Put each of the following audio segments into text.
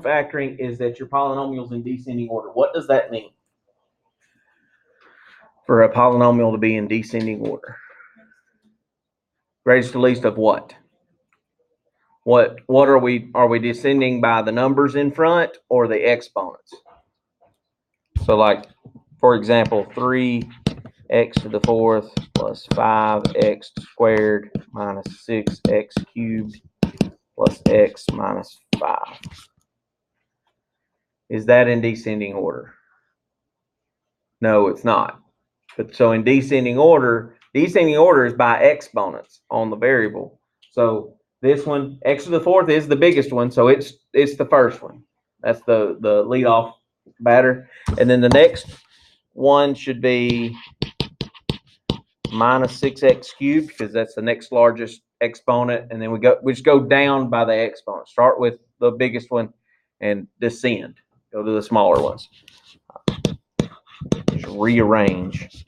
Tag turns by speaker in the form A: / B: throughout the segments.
A: factoring is that your polynomial's in descending order. What does that mean? For a polynomial to be in descending order. Greatest to least of what? What are we descending by the numbers in front or the exponents? So like, for example, 3x to the fourth plus 5x squared minus 6x cubed plus x minus 5. Is that in descending order? No, it's not. But so in descending order is by exponents on the variable. So this one, x to the fourth, is the biggest one, so it's the first one. That's the leadoff batter. And then the next one should be minus 6x cubed, because that's the next largest exponent. And then we just go down by the exponent. Start with the biggest one and descend. Go to the smaller ones. Just rearrange.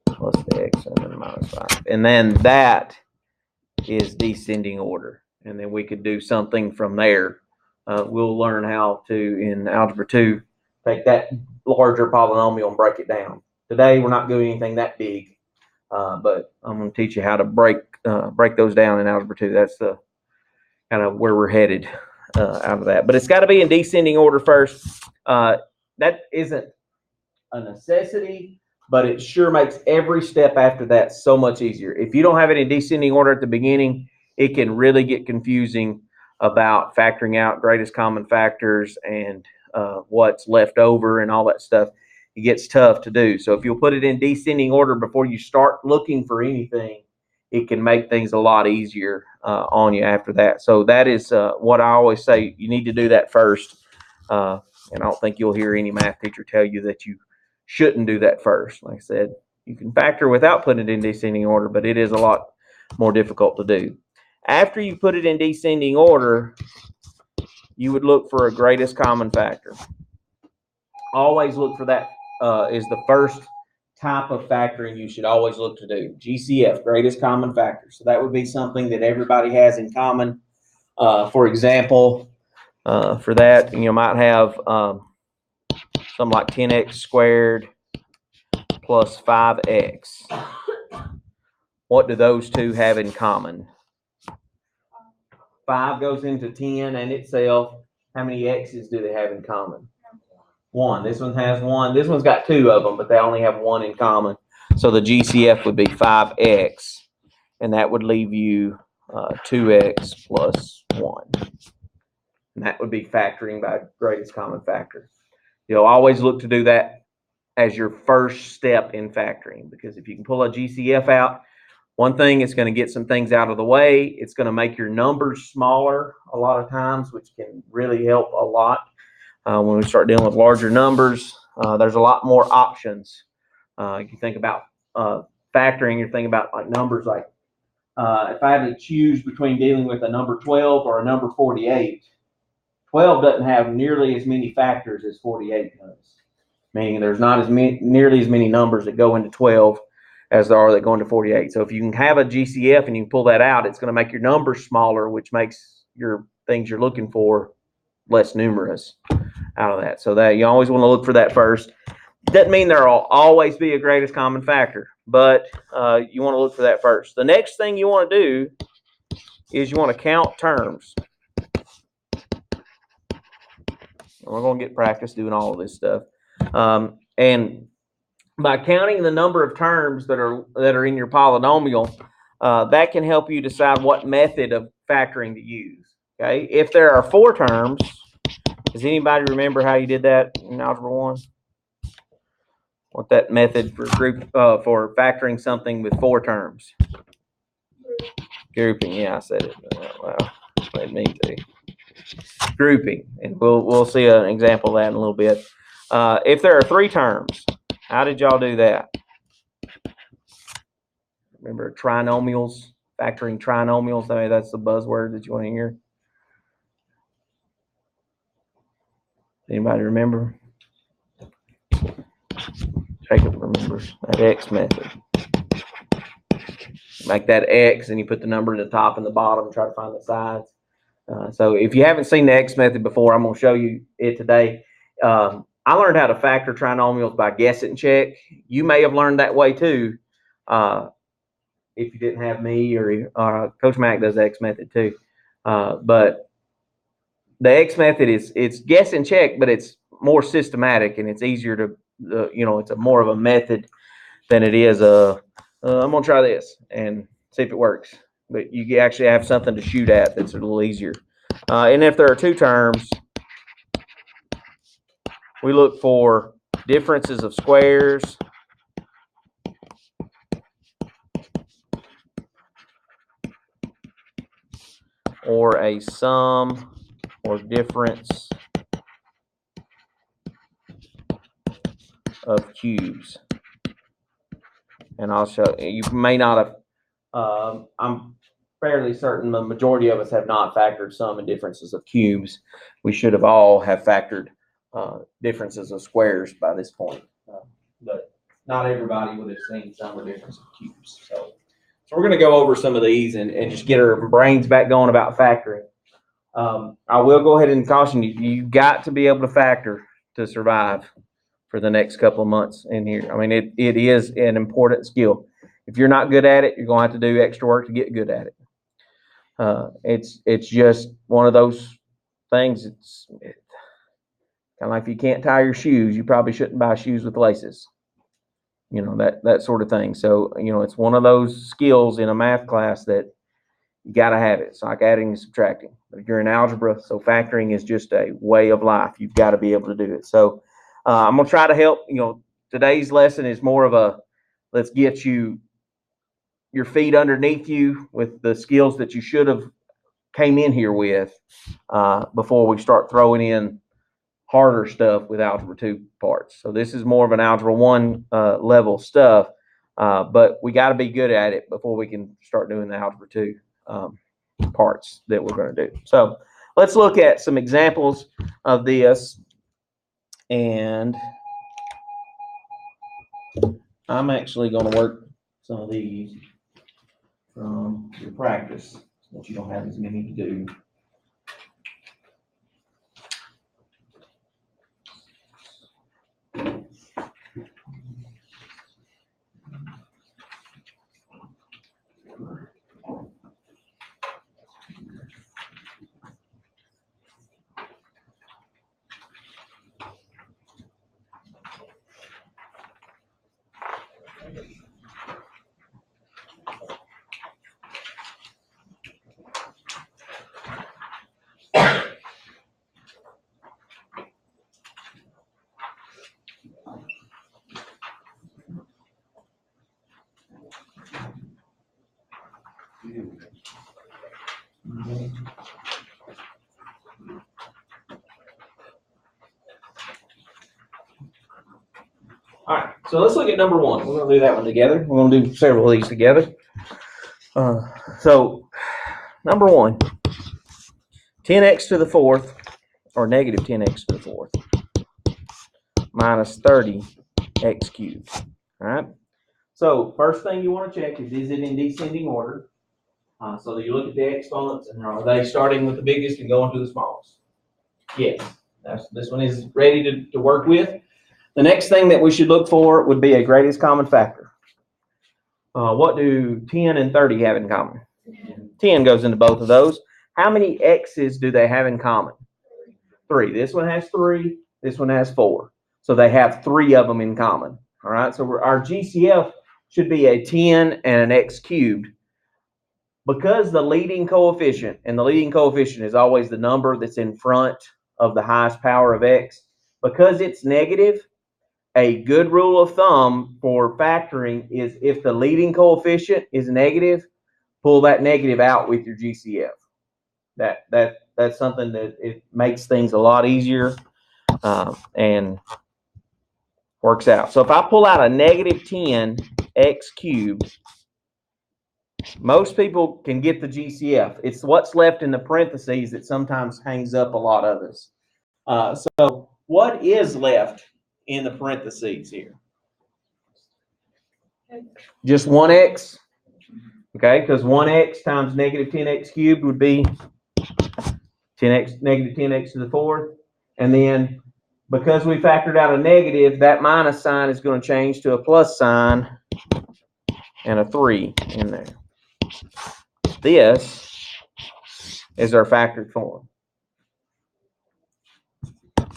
A: Plus the x and then minus 5. And then that is descending order. And then we could do something from there. We'll learn how to, in Algebra 2, take that larger polynomial and break it down. Today, we're not doing anything that big, but I'm going to teach you how to break those down in Algebra 2. That's the kind of where we're headed out of that. But it's got to be in descending order first. That isn't a necessity, but it sure makes every step after that so much easier. If you don't have it in descending order at the beginning, it can really get confusing about factoring out greatest common factors and what's left over and all that stuff. It gets tough to do. So if you'll put it in descending order before you start looking for anything, it can make things a lot easier on you after that. So that is what I always say. You need to do that first. And I don't think you'll hear any math teacher tell you that you shouldn't do that first. Like I said, you can factor without putting it in descending order, but it is a lot more difficult to do. After you put it in descending order, you would look for a greatest common factor. Always look for that is the first type of factoring you should always look to do. GCF, greatest common factor. So that would be something that everybody has in common. For example, for that, you might have something like 10x squared plus 5x. What do those two have in common? 5 goes into 10 and itself. How many x's do they have in common? 1. This one has 1. This one's got 2 of them, but they only have 1 in common. So the GCF would be 5x, and that would leave you 2x plus 1. And that would be factoring by greatest common factor. You'll always look to do that as your first step in factoring, because if you can pull a GCF out, one thing, it's going to get some things out of the way. It's going to make your numbers smaller a lot of times, which can really help a lot. When we start dealing with larger numbers, there's a lot more options. You think about factoring, you're thinking about like numbers like if I had to choose between dealing with a number 12 or a number 48, 12 doesn't have nearly as many factors as 48 does, meaning there's not nearly as many numbers that go into 12 as there are that go into 48. So if you can have a GCF and you can pull that out, it's going to make your numbers smaller, which makes your things you're looking for less numerous out of that. So that you always want to look for that first. Doesn't mean there will always be a greatest common factor, but you want to look for that first. The next thing you want to do is you want to count terms. We're going to get practice doing all of this stuff. And by counting the number of terms that are in your polynomial, that can help you decide what method of factoring to use. Okay, if there are 4 terms, does anybody remember how you did that in Algebra 1? What that method for for factoring something with 4 terms? Grouping. Yeah, I said it. Wow, I didn't mean to. Grouping, and we'll see an example of that in a little bit. If there are 3 terms, how did y'all do that? Remember trinomials, factoring trinomials? I mean, that's the buzzword that you want to hear. Anybody remember? Jacob remembers that X method. Make that X, and you put the number in the top and the bottom, try to find the sides. So if you haven't seen the X method before, I'm going to show you it today. I learned how to factor trinomials by guess and check. You may have learned that way too. If you didn't have me, or Coach Mac does the X method too. But the X method it's guess and check, but it's more systematic and it's easier to, it's a more of a method than it is I'm gonna try this and see if it works. But you actually have something to shoot at that's a little easier. And if there are two terms, we look for differences of squares or a sum or difference of cubes. And I'll show you. May not have, I'm fairly certain the majority of us have not factored sum and differences of cubes. We should have all have factored differences of squares by this point. But not everybody would have seen sum or difference of cubes. So we're going to go over some of these and just get our brains back going about factoring. I will go ahead and caution you, you've got to be able to factor to survive for the next couple of months in here. I mean, it is an important skill. If you're not good at it, you're going to have to do extra work to get good at it. It's just one of those things. It's kind of like if you can't tie your shoes, you probably shouldn't buy shoes with laces. That sort of thing. So, it's one of those skills in a math class that you got to have it. It's like adding and subtracting. But you're in algebra, so factoring is just a way of life. You've got to be able to do it. So I'm going to try to help. Today's lesson is more of a let's get your feet underneath you with the skills that you should have came in here with before we start throwing in harder stuff with Algebra 2 parts. So this is more of an Algebra 1 level stuff, but we got to be good at it before we can start doing the Algebra 2 parts that we're going to do. So let's look at some examples of this. And I'm actually going to work some of these from your practice so that you don't have as many to do. All right, so let's look at number one. We're going to do that one together. We're going to do several of these together. So number one, 10x to the fourth, or negative 10x to the fourth, minus 30x cubed. All right. So first thing you want to check is it in descending order? So that you look at the exponents and are they starting with the biggest and going to the smallest? Yes. This one is ready to work with. The next thing that we should look for would be a greatest common factor. What do 10 and 30 have in common? 10 goes into both of those. How many x's do they have in common? 3. This one has 3. This one has 4. So they have 3 of them in common. All right. So our GCF should be a 10 and an x cubed. Because the leading coefficient, and the leading coefficient is always the number that's in front of the highest power of x, because it's negative, a good rule of thumb for factoring is if the leading coefficient is negative, pull that negative out with your GCF. That's something that it makes things a lot easier and works out. So if I pull out a negative 10x cubed, most people can get the GCF. It's what's left in the parentheses that sometimes hangs up a lot of us. So what is left in the parentheses here? Just 1x. Okay, because 1x times negative 10x cubed would be 10x, negative 10x to the fourth. And then because we factored out a negative, that minus sign is going to change to a plus sign and a 3 in there. This is our factored form.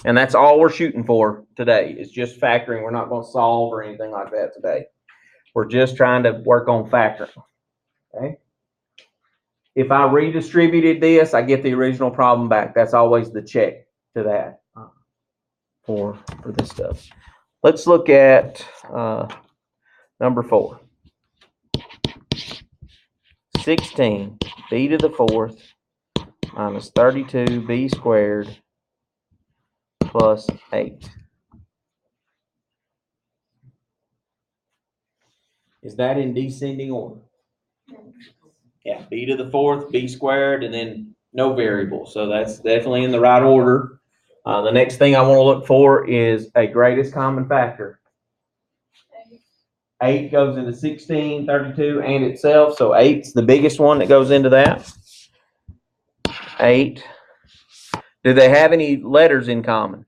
A: And that's all we're shooting for today, is just factoring. We're not going to solve or anything like that today. We're just trying to work on factoring. Okay? If I redistributed this, I get the original problem back. That's always the check to that for this stuff. Let's look at number 4. 16 b to the fourth minus 32 b squared plus 8. Is that in descending order? Yeah, b to the fourth, b squared, and then no variable. So that's definitely in the right order. The next thing I want to look for is a greatest common factor. 8 goes into 16, 32, and itself. So 8's the biggest one that goes into that. 8. Do they have any letters in common?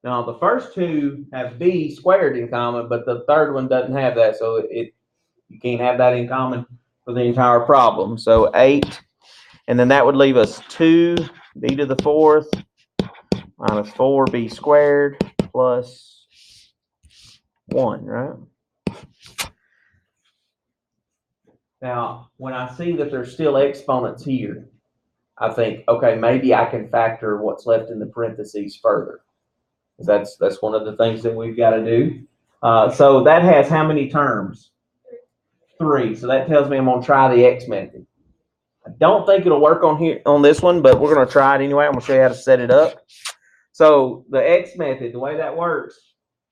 A: Now, the first two have b squared in common, but the third one doesn't have that. So you can't have that in common for the entire problem. So 8, and then that would leave us 2 b to the fourth minus 4 b squared plus 1, right? Now, when I see that there's still exponents here, I think, okay, maybe I can factor what's left in the parentheses further. That's one of the things that we've got to do. So that has how many terms? 3. So that tells me I'm going to try the X method. I don't think it'll work on this one, but we're going to try it anyway. I'm going to show you how to set it up. So the X method, the way that works,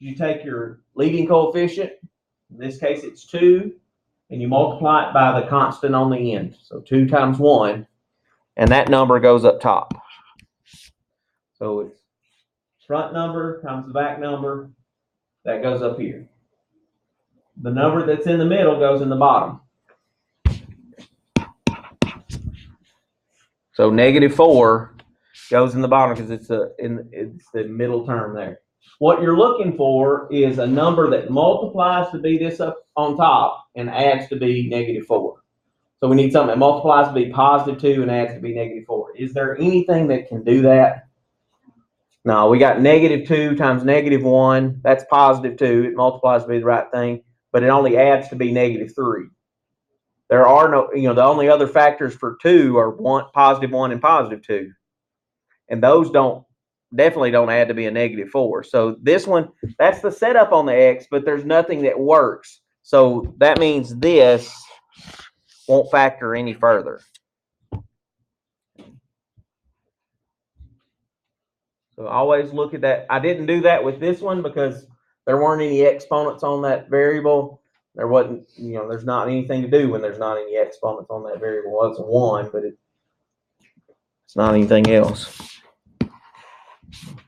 A: you take your leading coefficient, in this case it's 2, and you multiply it by the constant on the end. So 2 times 1, and that number goes up top. So it's front number times the back number, that goes up here. The number that's in the middle goes in the bottom. So -4 goes in the bottom because it's the middle term there. What you're looking for is a number that multiplies to be this up on top and adds to be -4. So we need something that multiplies to be +2 and adds to be -4. Is there anything that can do that? No, we got -2 times -1. That's +2. It multiplies to be the right thing, but it only adds to be -3. There are no, the only other factors for 2 are +1 and +2. And those definitely don't add to be a -4. So this one, that's the setup on the X, but there's nothing that works. So that means this won't factor any further. So always look at that. I didn't do that with this one because there weren't any exponents on that variable. There wasn't, there's not anything to do when there's not any exponents on that variable. Well, it's a 1, but it's not anything else.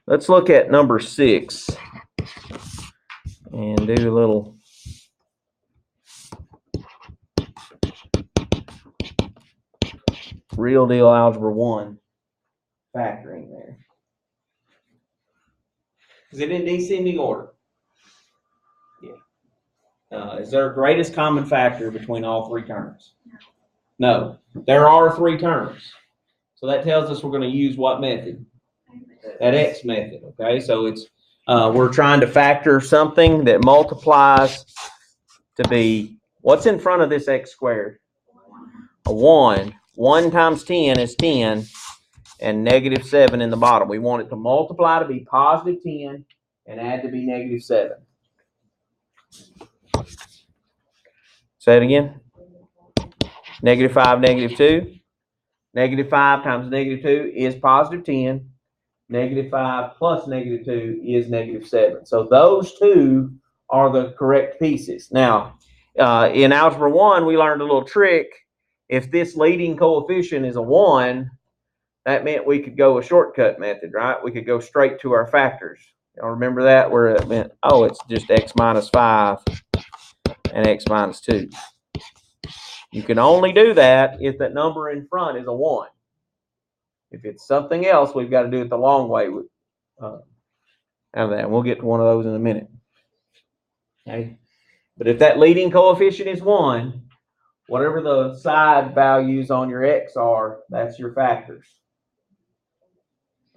A: Let's look at number 6 and do a little real deal algebra 1 factoring there. Is it in descending order? Yeah. Is there a greatest common factor between all 3 terms? No. There are 3 terms. So that tells us we're going to use what method? That X method. Okay, so it's we're trying to factor something that multiplies to be, what's in front of this X squared? A 1. 1 times 10 is 10, and -7 in the bottom. We want it to multiply to be +10 and add to be -7. Say it again. -5, -2. -5 times -2 is +10. -5 plus -2 is -7. So those two are the correct pieces. Now, in Algebra 1, we learned a little trick. If this leading coefficient is a 1, that meant we could go a shortcut method, right? We could go straight to our factors. Y'all remember that? Where it meant, oh, it's just x minus 5 and x minus 2. You can only do that if that number in front is a 1. If it's something else, we've got to do it the long way. Out of that, and we'll get to one of those in a minute. Okay, but if that leading coefficient is 1, whatever the side values on your x are, that's your factors.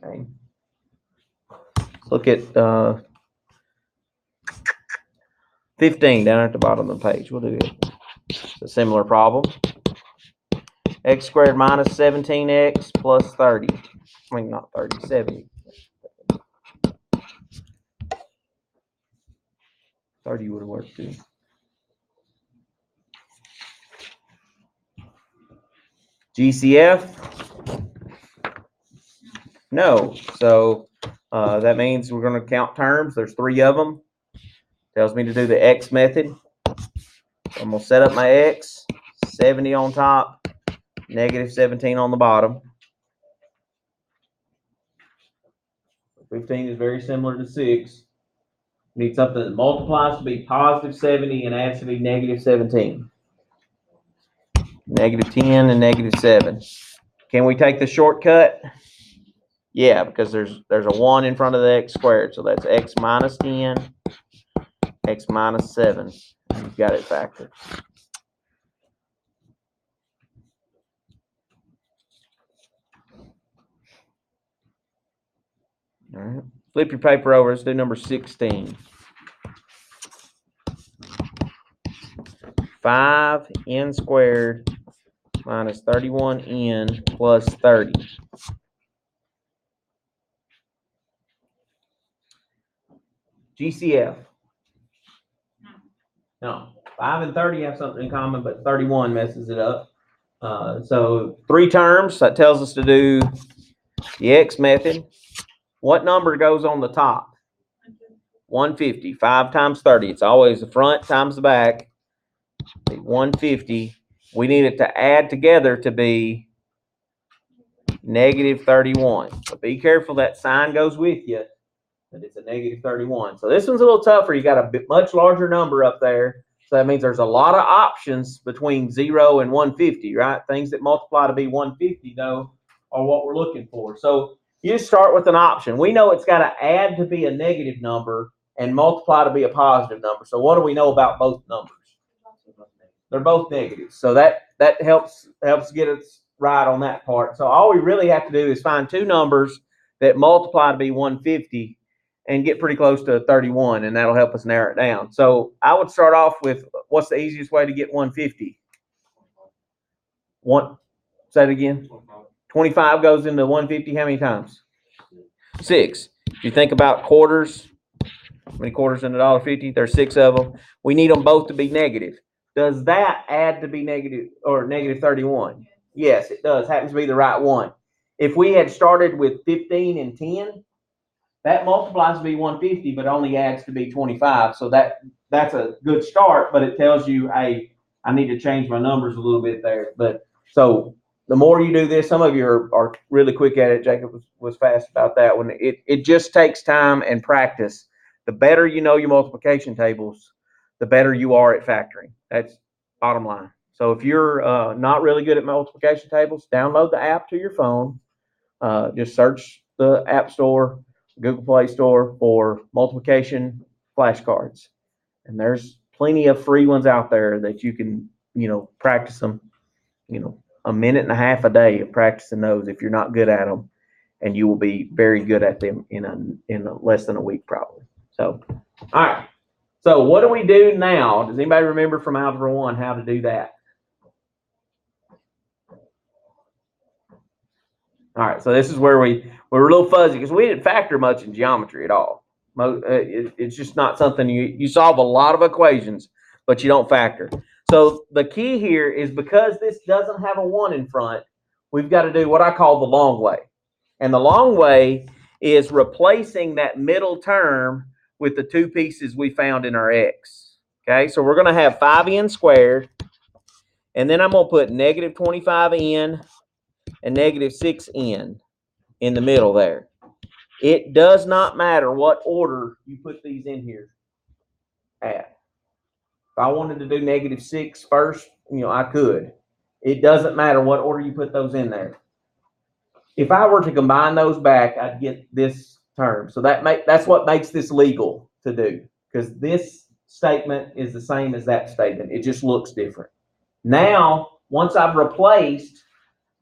A: Okay, let's look at 15 down at the bottom of the page. We'll do it. It's a similar problem. X squared minus 17x plus 30. I mean, not 30, 70. 30 would have worked too. GCF? No. So that means we're going to count terms. There's 3 of them. Tells me to do the X method. I'm going to set up my X, 70 on top, negative 17 on the bottom. 15 is very similar to 6. We need something that multiplies to be positive 70 and adds to be negative 17. Negative 10 and negative 7. Can we take the shortcut? Yeah, because there's a 1 in front of the x squared. So that's x minus 10, x minus 7. You've got it factored. All right. Flip your paper over. Let's do number 16. 5n squared minus 31n plus 30. GCF. No. 5 and 30 have something in common, but 31 messes it up. So 3 terms. That tells us to do the X method. What number goes on the top? 150. 5 times 30. It's always the front times the back. 150. We need it to add together to be negative 31. So be careful that sign goes with you, that it's a negative 31. So this one's a little tougher. You got a much larger number up there. So that means there's a lot of options between 0 and 150, right? Things that multiply to be 150, though, are what we're looking for. So you start with an option. We know it's got to add to be a negative number and multiply to be a positive number. So what do we know about both numbers? They're both negative. So that helps get us right on that part. So all we really have to do is find 2 numbers that multiply to be 150 and get pretty close to 31, and that'll help us narrow it down. So I would start off with, what's the easiest way to get 150? Say it again. 25 goes into 150 how many times? 6. If you think about quarters, how many quarters in $1.50? There's 6 of them. We need them both to be negative. Does that add to be negative or negative 31? Yes, it does. Happens to be the right one. If we had started with 15 and 10, that multiplies to be 150, but only adds to be 25. So that's a good start, but it tells you, hey, I need to change my numbers a little bit there. But so the more you do this, some of you are really quick at it. Jacob was fast about that one. It just takes time and practice. The better you know your multiplication tables, the better you are at factoring. That's bottom line. So if you're not really good at multiplication tables, download the app to your phone. Just search the App Store, Google Play Store for multiplication flashcards. And there's plenty of free ones out there that you can, practice them, a minute and a half a day of practicing those if you're not good at them. And you will be very good at them in less than a week probably. So, all right. So what do we do now? Does anybody remember from Algebra 1 how to do that? All right, so this is where we're a little fuzzy because we didn't factor much in geometry at all. It's just not something you solve a lot of equations, but you don't factor. So the key here is because this doesn't have a 1 in front, we've got to do what I call the long way. And the long way is replacing that middle term with the 2 pieces we found in our x. Okay, so we're going to have 5n squared, and then I'm going to put negative 25n and negative 6n in the middle there. It does not matter what order you put these in here at. If I wanted to do negative 6 first, I could. It doesn't matter what order you put those in there. if I were to combine those back, I'd get this term. So that's what makes this legal to do, because this statement is the same as that statement. It just looks different. Now, once I've replaced,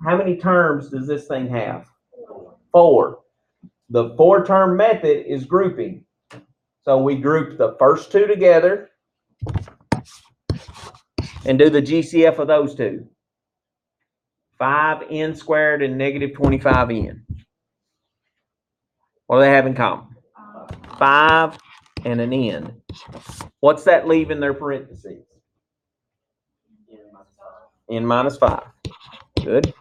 A: how many terms does this thing have? 4. The 4-term method is grouping. So we group the first two together and do the GCF of those two. 5n squared and negative 25n. What do they have in common? 5 and an n. What's that leave in their parentheses? N minus 5. Good.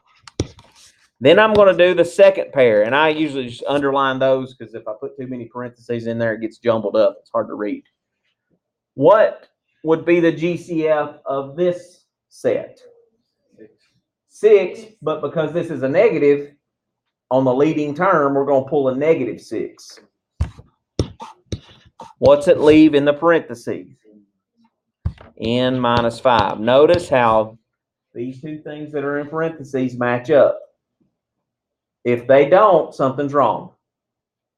A: Then I'm going to do the second pair, and I usually just underline those because if I put too many parentheses in there, it gets jumbled up. It's hard to read. What would be the GCF of this set? 6, but because this is a negative, on the leading term, we're going to pull a negative 6. What's it leave in the parentheses? N minus 5. Notice how these two things that are in parentheses match up. If they don't, something's wrong.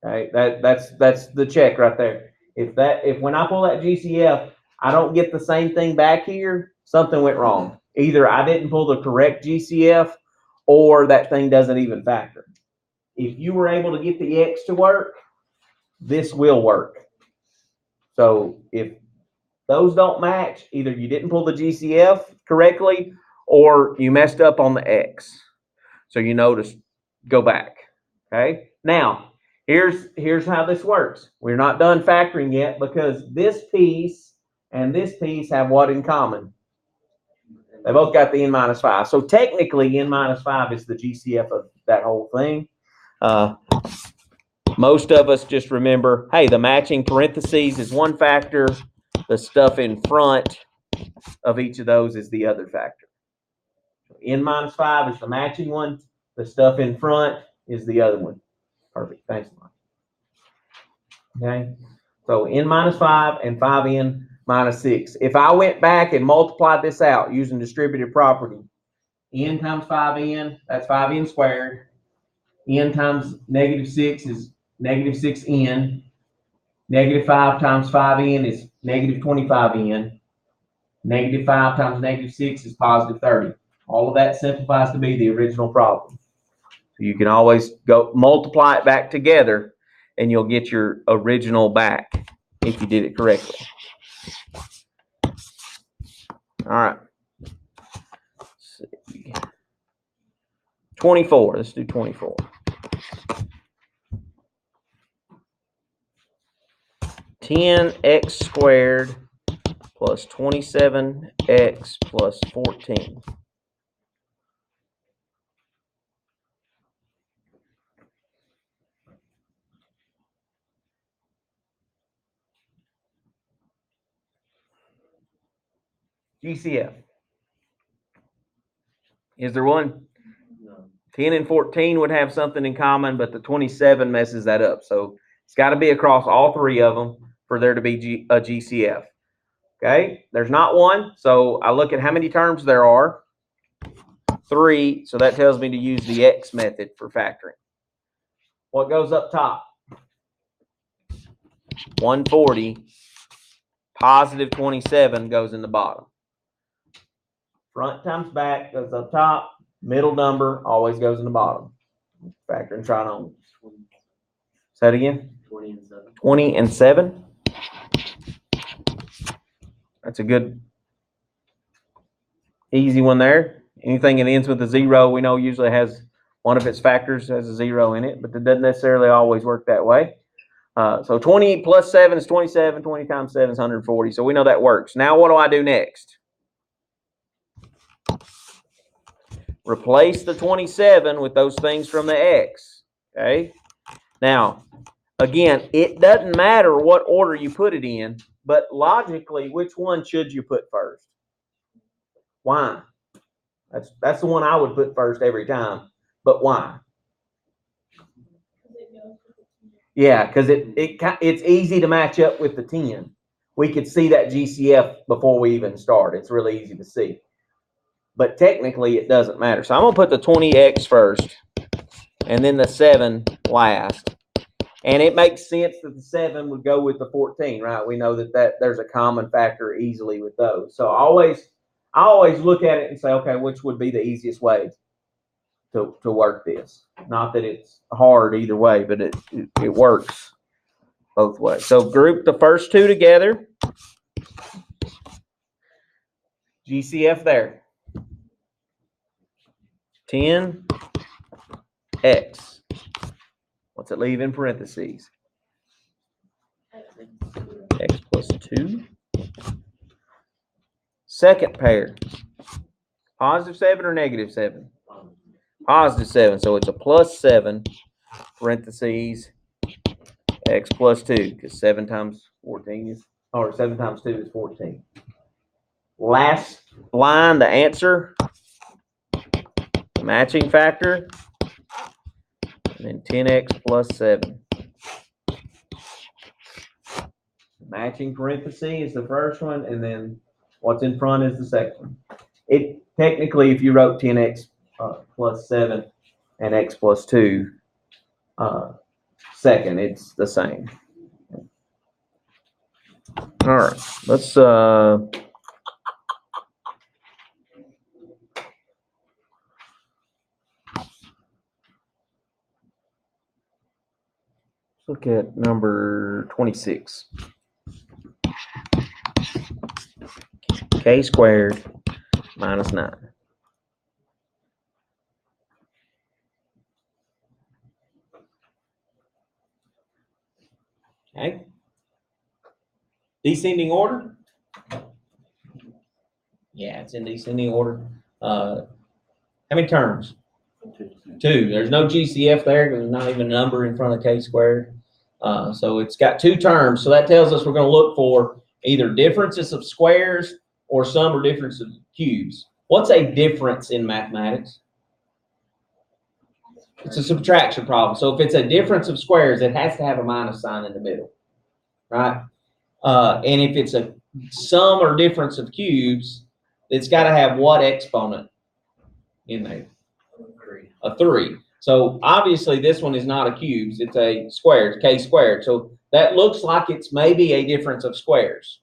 A: Okay, that's the check right there. If when I pull that GCF, I don't get the same thing back here, something went wrong. Either I didn't pull the correct GCF or that thing doesn't even factor. If you were able to get the X to work, this will work. So if those don't match, either you didn't pull the GCF correctly or you messed up on the X. So you know to go back. Okay. Now, here's how this works. We're not done factoring yet because this piece and this piece have what in common? They both got the n minus 5. So technically, n minus 5 is the GCF of that whole thing. Most of us just remember, hey, the matching parentheses is one factor. The stuff in front of each of those is the other factor. N minus 5 is the matching one. The stuff in front is the other one. Perfect. Thanks, Mike. Okay. So n minus 5 and 5n minus 6. If I went back and multiplied this out using distributive property, n times 5n, that's 5n squared. N times negative 6 is negative 6n. Negative 5 times 5n is negative 25n. Negative 5 times negative 6 is positive 30. All of that simplifies to be the original problem. So you can always go multiply it back together and you'll get your original back if you did it correctly. All right. Let's see. 24. Let's do 24. 10x squared plus 27x plus 14. GCF. Is there one? No. 10 and 14 would have something in common, but the 27 messes that up. So it's got to be across all three of them for there to be a GCF. Okay, there's not one. So I look at how many terms there are. 3. So that tells me to use the X method for factoring. What goes up top? 140. Positive 27 goes in the bottom. Front times back goes up top. Middle number always goes in the bottom. Factor and trinomials. Say it again. 20 and 7. 20 and 7. That's a good, easy one there. Anything that ends with a 0, we know usually has one of its factors has a 0 in it, but it doesn't necessarily always work that way. So 20 plus 7 is 27. 20 times 7 is 140. So we know that works. Now what do I do next? Replace the 27 with those things from the X. Okay. Now, again, it doesn't matter what order you put it in, but logically, which one should you put first? Why? That's the one I would put first every time. But why? Yeah, because it's easy to match up with the 10. We could see that GCF before we even start. It's really easy to see. But technically, it doesn't matter. So I'm going to put the 20x first. and then the 7 last. And it makes sense that the 7 would go with the 14, right? We know that there's a common factor easily with those. So I always look at it and say, okay, which would be the easiest way to work this? Not that it's hard either way, but it works both ways. So group the first two together. GCF there. 10x. What's it leave in parentheses? X plus 2. Second pair. Positive 7 or negative 7? Positive 7. So it's a plus 7, parentheses, x plus 2, because 7 times 14 is, or 7 times 2 is 14. Last line, the answer, matching factor, and then 10x plus 7. Matching parenthesis is the first one, and then what's in front is the second one. It technically, if you wrote 10x plus 7 and x plus 2 second, it's the same. All right, let's look at number 26. K squared minus 9. Okay. Descending order? Yeah, it's in descending order. How many terms? 2. There's no GCF there. There's not even a number in front of K squared. So it's got 2 terms. So that tells us we're going to look for either differences of squares or sum or difference of cubes. What's a difference in mathematics? It's a subtraction problem. So if it's a difference of squares, it has to have a minus sign in the middle, right? And if it's a sum or difference of cubes, it's got to have what exponent in there? A 3. So obviously this one is not a cubes, it's a squared, K squared. So that looks like it's maybe a difference of squares.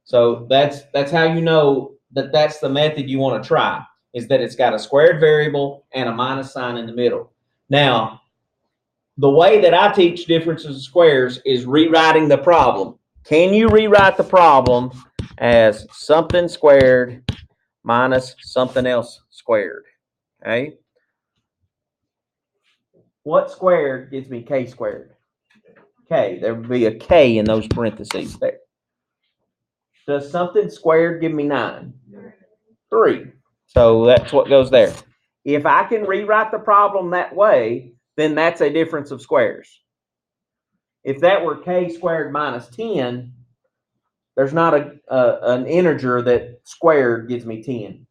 A: So that's how you know that that's the method you want to try, is that it's got a squared variable and a minus sign in the middle. Now, the way that I teach differences of squares is rewriting the problem. Can you rewrite the problem as something squared minus something else squared? Okay. What squared gives me K squared? K. There would be a K in those parentheses there. Does something squared give me 9? 3. So that's what goes there. If I can rewrite the problem that way, then that's a difference of squares. If that were K squared minus 10, there's not an integer that squared gives me 10.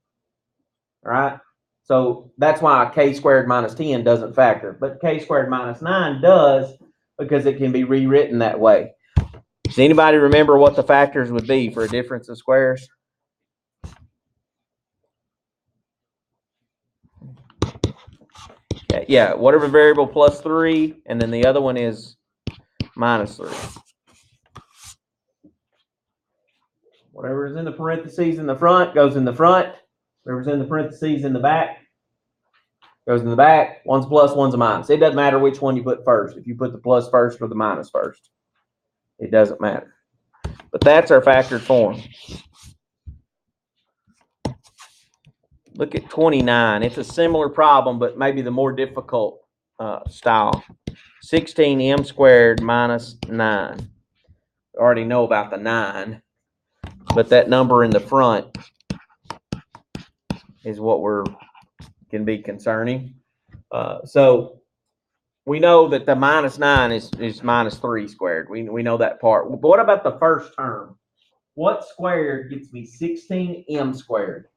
A: All right? So that's why K squared minus 10 doesn't factor. But K squared minus 9 does, because it can be rewritten that way. Does anybody remember what the factors would be for a difference of squares? Yeah, whatever variable plus 3, and then the other one is minus 3. Whatever is in the parentheses in the front goes in the front. Whatever's in the parentheses in the back goes in the back. One's plus, one's a minus. It doesn't matter which one you put first. If you put the plus first or the minus first, it doesn't matter. But that's our factored form. Look at 29. It's a similar problem, but maybe the more difficult style. 16m squared minus 9. I already know about the 9, but that number in the front is what can be concerning. So we know that the minus 9 is minus 3 squared. We know that part. But what about the first term? What squared gets me 16m squared?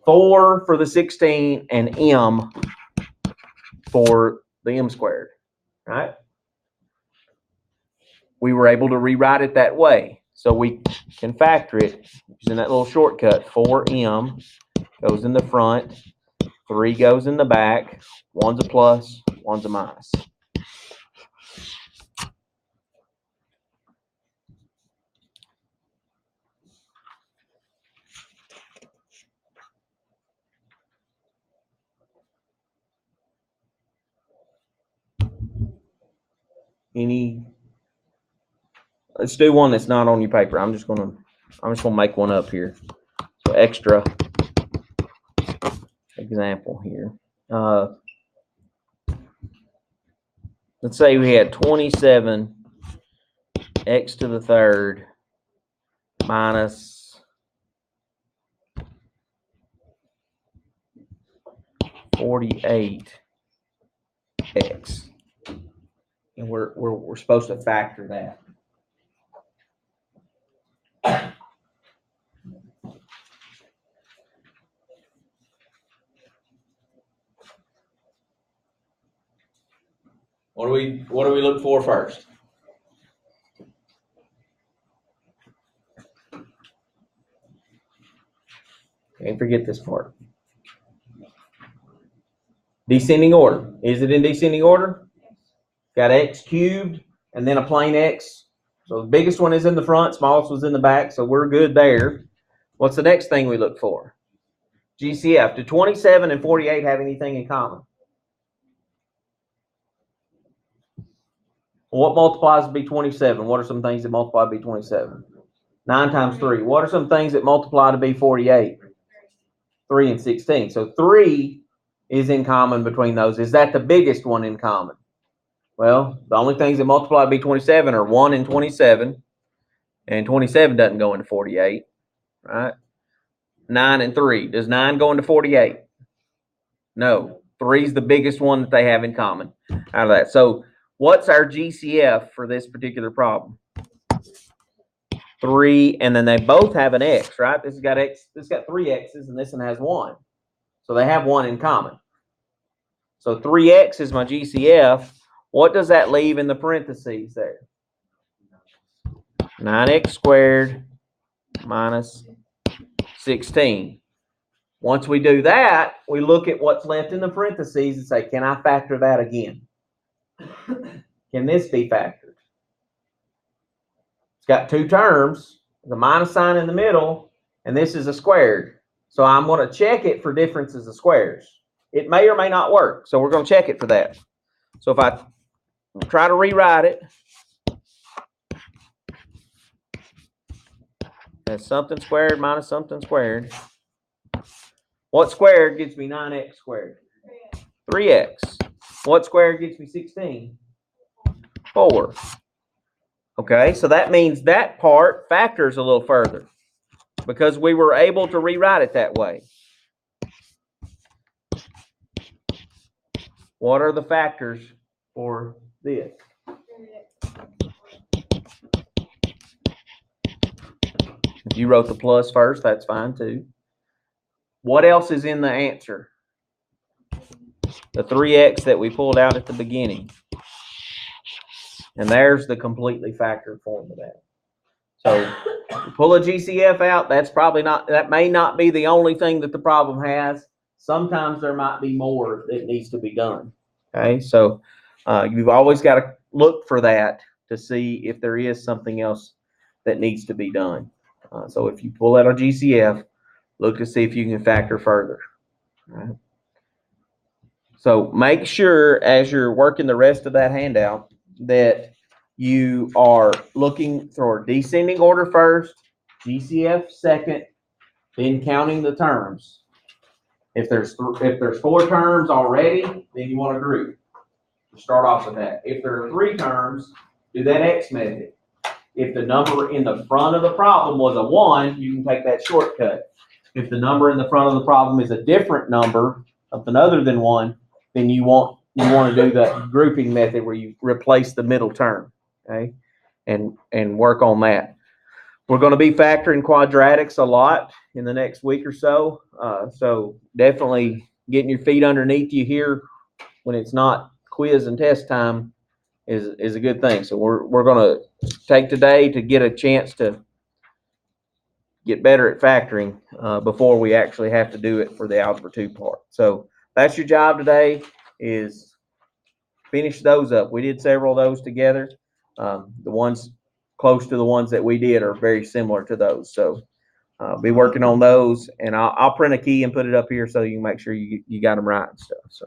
A: 4 for the 16 and m for the m squared, right? We were able to rewrite it that way. So we can factor it using that little shortcut. 4m goes in the front. 3 goes in the back. 1's a plus, 1's a minus. Let's do one that's not on your paper. I'm just gonna make one up here. So extra example here. Let's say we had 27 x to the third minus 48 x, and we're supposed to factor that. What do we look for first? Can't forget this part. Descending order. Is it in descending order? Got x cubed and then a plain x. So the biggest one is in the front, smallest was in the back, so we're good there. What's the next thing we look for? GCF. Do 27 and 48 have anything in common? What multiplies to be 27? What are some things that multiply to be 27? 9 times 3. What are some things that multiply to be 48? 3 and 16. So 3 is in common between those. Is that the biggest one in common? Well, the only things that multiply to be 27 are 1 and 27. And 27 doesn't go into 48, right? 9 and 3. Does 9 go into 48? No. 3 is the biggest one that they have in common out of that. So what's our GCF for this particular problem? 3, and then they both have an x, right? This has got x, this has got 3 x's, and this one has 1. So they have 1 in common. So 3x is my GCF. What does that leave in the parentheses there? 9x squared minus 16. Once we do that, we look at what's left in the parentheses and say, can I factor that again? Can this be factored? It's got 2 terms, the minus sign in the middle, and this is a squared. So I'm going to check it for differences of squares. It may or may not work, so we're going to check it for that. So if I try to rewrite it as something squared minus something squared, what squared gets me 9x squared? 3x. What squared gets me 16? 4. Okay, so that means that part factors a little further because we were able to rewrite it that way. What are the factors for this? If you wrote the plus first, that's fine too. What else is in the answer? The 3x that we pulled out at the beginning. And there's the completely factored form of that. So pull a GCF out, that's probably not, that may not be the only thing that the problem has. Sometimes there might be more that needs to be done. Okay, so you've always got to look for that to see if there is something else that needs to be done. So if you pull out a GCF, look to see if you can factor further. All right. So make sure as you're working the rest of that handout that you are looking for descending order first, GCF second, then counting the terms. If there's 4 terms already, then you want to group. Start off with that. If there are 3 terms, do that X method. If the number in the front of the problem was a 1, you can take that shortcut. If the number in the front of the problem is a different number, something other than 1, then you want to do that grouping method where you replace the middle term, okay, and work on that. We're going to be factoring quadratics a lot in the next week or so. So definitely getting your feet underneath you here when it's not quiz and test time is a good thing. So we're going to take today to get a chance to get better at factoring before we actually have to do it for the Algebra 2 part. So that's your job today, is finish those up. We did several of those together. The ones close to the ones that we did are very similar to those. So be working on those, and I'll print a key and put it up here so you can make sure you got them right and stuff. So.